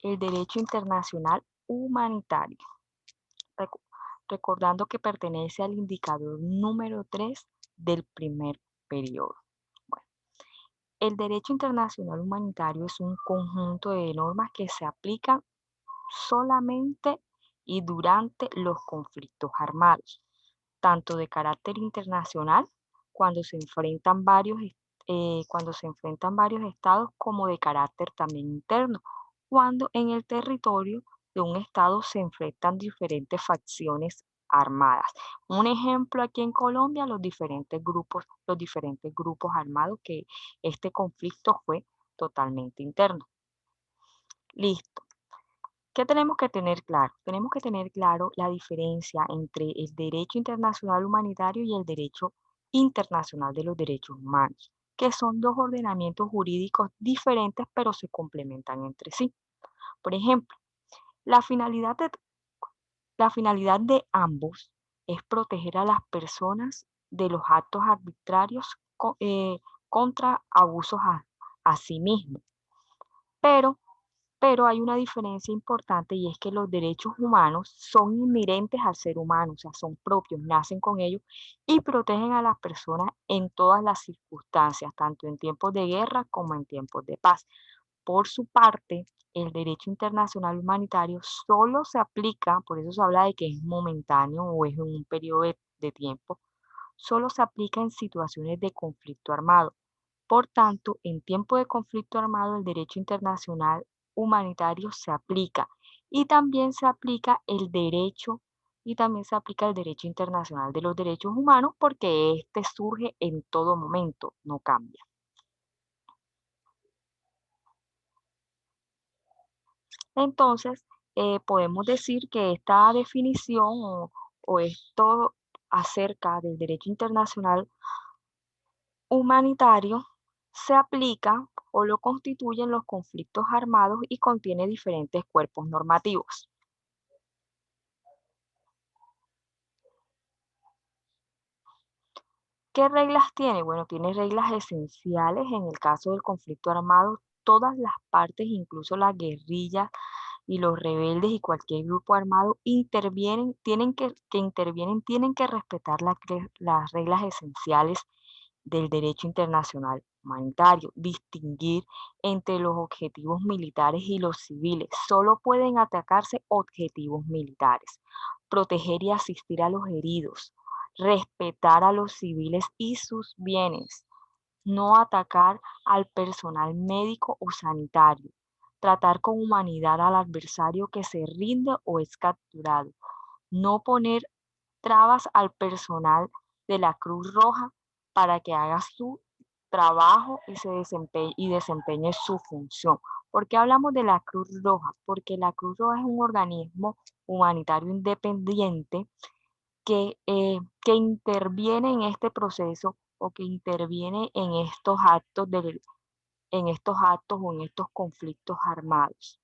El derecho internacional humanitario, recu- recordando que pertenece al indicador número 3 del primer periodo. Bueno, el derecho internacional humanitario es un conjunto de normas que se aplican solamente y durante los conflictos armados, tanto de carácter internacional cuando se enfrentan varios estados, como de carácter también interno, cuando en el territorio de un estado se enfrentan diferentes facciones armadas. Un ejemplo aquí en Colombia, los diferentes grupos armados, que este conflicto fue totalmente interno. Listo. ¿Qué tenemos que tener claro? Tenemos que tener claro la diferencia entre el derecho internacional humanitario y el derecho internacional de los derechos humanos, que son dos ordenamientos jurídicos diferentes pero se complementan entre sí. Por ejemplo, la finalidad de, la finalidad de ambos es proteger a las personas de los actos arbitrarios contra abusos a sí mismos. Pero Pero hay una diferencia importante, y es que los derechos humanos son inherentes al ser humano, o sea, son propios, nacen con ellos y protegen a las personas en todas las circunstancias, tanto en tiempos de guerra como en tiempos de paz. Por su parte, el derecho internacional humanitario solo se aplica, por eso se habla de que es momentáneo o es en un periodo de tiempo, solo se aplica en situaciones de conflicto armado. Por tanto, en tiempo de conflicto armado, el derecho internacional humanitario se aplica y también se aplica el derecho y también se aplica el derecho internacional de los derechos humanos, porque este surge en todo momento, no cambia. Entonces, podemos decir que esta definición o esto acerca del derecho internacional humanitario se aplica o lo constituyen los conflictos armados y contiene diferentes cuerpos normativos. ¿Qué reglas tiene? Bueno, tiene reglas esenciales en el caso del conflicto armado. Todas las partes, incluso las guerrillas y los rebeldes y cualquier grupo armado, tienen que respetar las reglas esenciales del derecho internacional humanitario, distinguir entre los objetivos militares y los civiles. Solo pueden atacarse objetivos militares, proteger y asistir a los heridos, respetar a los civiles y sus bienes, no atacar al personal médico o sanitario, tratar con humanidad al adversario que se rinde o es capturado, no poner trabas al personal de la Cruz Roja para que haga su trabajo y desempeñe su función. ¿Por qué hablamos de la Cruz Roja? Porque la Cruz Roja es un organismo humanitario independiente que interviene en este proceso o que interviene en estos actos o en estos conflictos armados.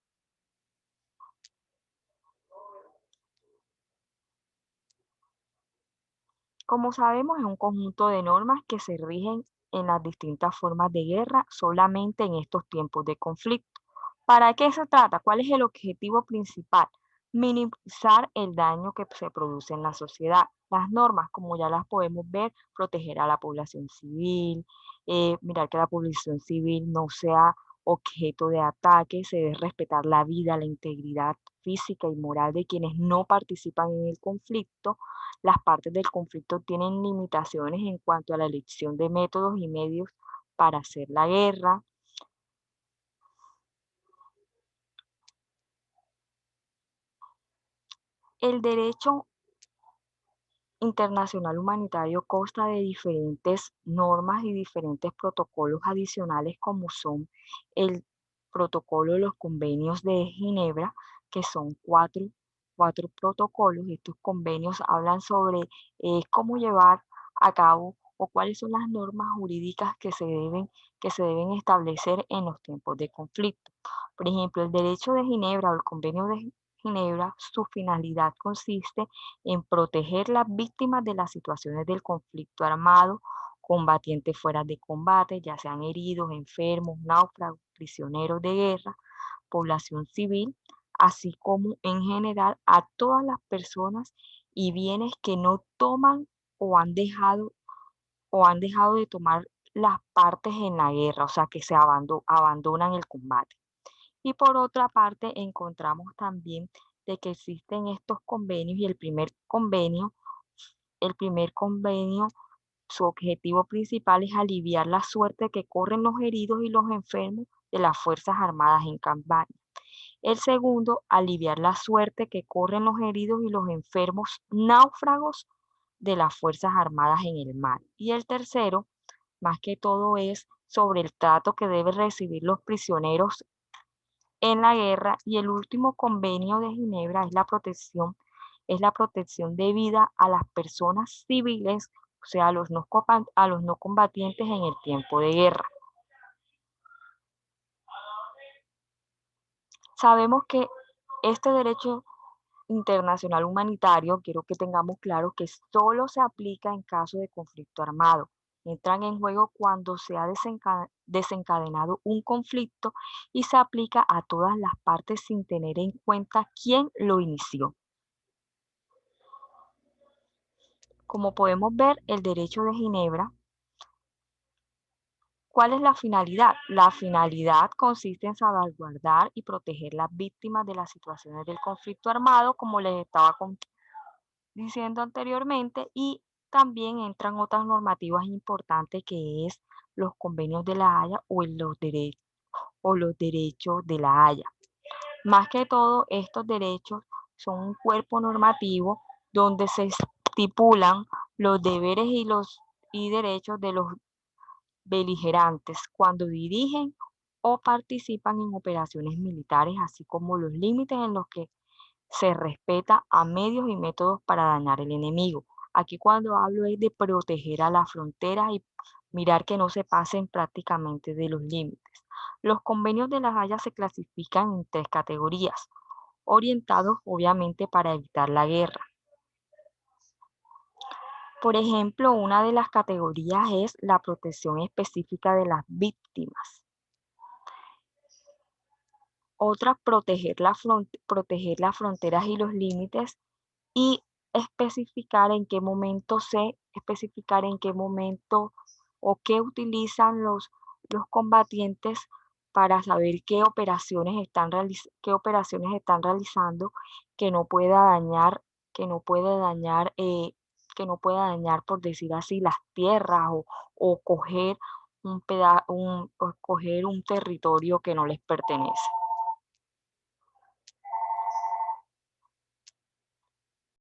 Como sabemos, es un conjunto de normas que se rigen en las distintas formas de guerra solamente en estos tiempos de conflicto. ¿Para qué se trata? ¿Cuál es el objetivo principal? Minimizar el daño que se produce en la sociedad. Las normas, como ya las podemos ver, proteger a la población civil, mirar que la población civil no sea objeto de ataque, se debe respetar la vida, la integridad física y moral de quienes no participan en el conflicto. Las partes del conflicto tienen limitaciones en cuanto a la elección de métodos y medios para hacer la guerra. El derecho internacional humanitario consta de diferentes normas y diferentes protocolos adicionales, como son el protocolo de los convenios de Ginebra, que son cuatro protocolos. Estos convenios hablan sobre cómo llevar a cabo o cuáles son las normas jurídicas que se deben establecer en los tiempos de conflicto. Por ejemplo, el derecho de Ginebra o el convenio de Ginebra, su finalidad consiste en proteger las víctimas de las situaciones del conflicto armado, combatientes fuera de combate, ya sean heridos, enfermos, náufragos, prisioneros de guerra, población civil, así como en general a todas las personas y bienes que no toman o han dejado de tomar las partes en la guerra, o sea, que se abandonan el combate. Y por otra parte, encontramos también de que existen estos convenios y el primer convenio, su objetivo principal es aliviar la suerte que corren los heridos y los enfermos de las Fuerzas Armadas en campaña. El segundo, aliviar la suerte que corren los heridos y los enfermos náufragos de las Fuerzas Armadas en el mar. Y el tercero, más que todo, es sobre el trato que deben recibir los prisioneros en la guerra. Y el último convenio de Ginebra es la protección de vida a las personas civiles, o sea, a los no combatientes en el tiempo de guerra. Sabemos que este derecho internacional humanitario, quiero que tengamos claro que solo se aplica en caso de conflicto armado. Entran en juego cuando se ha desencadenado un conflicto y se aplica a todas las partes sin tener en cuenta quién lo inició. Como podemos ver, el derecho de Ginebra, ¿cuál es la finalidad? La finalidad consiste en salvaguardar y proteger las víctimas de las situaciones del conflicto armado, como les estaba diciendo anteriormente, y también entran otras normativas importantes que es los convenios de la Haya o los derechos de la Haya. Más que todo, estos derechos son un cuerpo normativo donde se estipulan los deberes y derechos de los beligerantes cuando dirigen o participan en operaciones militares, así como los límites en los que se respeta a medios y métodos para dañar al enemigo. Aquí cuando hablo es de proteger a las fronteras y mirar que no se pasen prácticamente de los límites. Los convenios de La Haya se clasifican en tres categorías, orientados obviamente para evitar la guerra. Por ejemplo, una de las categorías es la protección específica de las víctimas. Otra, proteger las fronteras y los límites y especificar en qué momento o qué utilizan los combatientes para saber qué operaciones están realizando que no pueda dañar, que no pueda dañar, por decir así, las tierras o coger un territorio que no les pertenece.